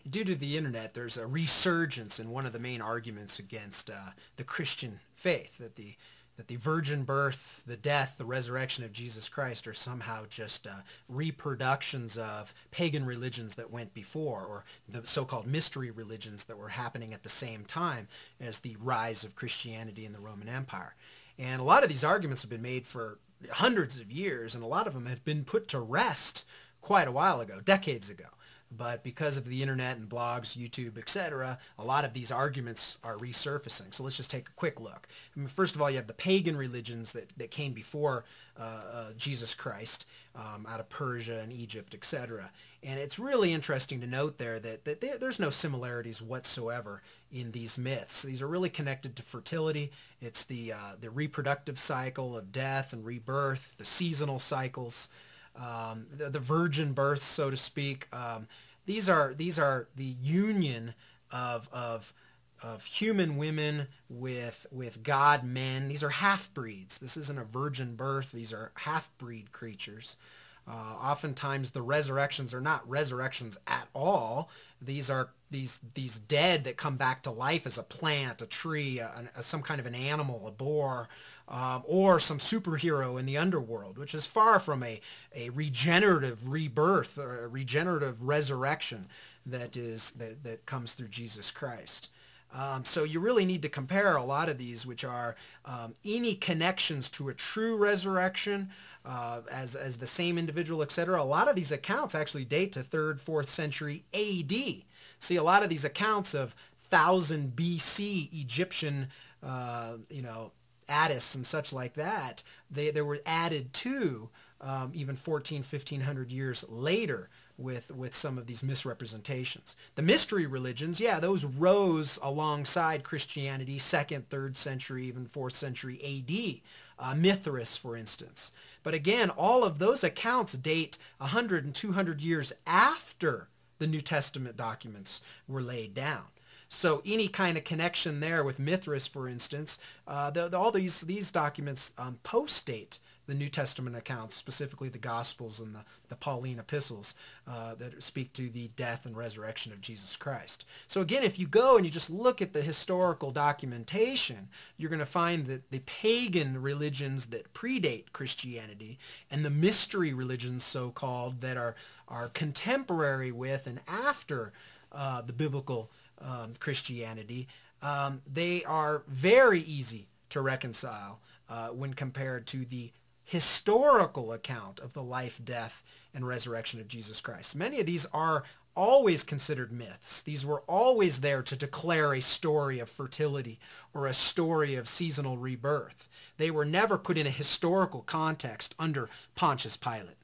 Due to the internet, there's a resurgence in one of the main arguments against the Christian faith, that the virgin birth, the death, the resurrection of Jesus Christ are somehow just reproductions of pagan religions that went before, or the so-called mystery religions that were happening at the same time as the rise of Christianity in the Roman Empire. And a lot of these arguments have been made for hundreds of years, and a lot of them have been put to rest quite a while ago, decades ago. But because of the internet and blogs, YouTube, etc., a lot of these arguments are resurfacing. So let's just take a quick look. I mean, first of all, you have the pagan religions that came before Jesus Christ, out of Persia and Egypt, etc. And it's really interesting to note there that there's no similarities whatsoever in these myths. These are really connected to fertility. It's the reproductive cycle of death and rebirth, the seasonal cycles, the virgin birth, so to speak. These are the union of human women with god men. These are half-breeds. This isn't a virgin birth. These are half-breed creatures. Oftentimes the resurrections are not resurrections at all. These are these dead that come back to life as a plant, a tree, some kind of an animal, a boar, or some superhero in the underworld, which is far from a regenerative rebirth or a regenerative resurrection that comes through Jesus Christ. So you really need to compare a lot of these, which are any connections to a true resurrection as the same individual, etc. A lot of these accounts actually date to 3rd, 4th century AD. See, a lot of these accounts of 1000 BC Egyptian, Addis and such like that, they were added to even 1500 years later with some of these misrepresentations. The mystery religions, yeah, those rose alongside Christianity, 2nd, 3rd century, even 4th century AD. Mithras, for instance. But again, all of those accounts date 100 and 200 years after the New Testament documents were laid down. So any kind of connection there with Mithras, for instance, all these documents post-date the New Testament accounts, specifically the Gospels and the Pauline epistles that speak to the death and resurrection of Jesus Christ. So again, if you go and you just look at the historical documentation, you're going to find that the pagan religions that predate Christianity and the mystery religions, so-called, that are contemporary with and after the biblical Christianity, they are very easy to reconcile when compared to the historical account of the life, death, and resurrection of Jesus Christ. Many of these are always considered myths. These were always there to declare a story of fertility or a story of seasonal rebirth. They were never put in a historical context under Pontius Pilate.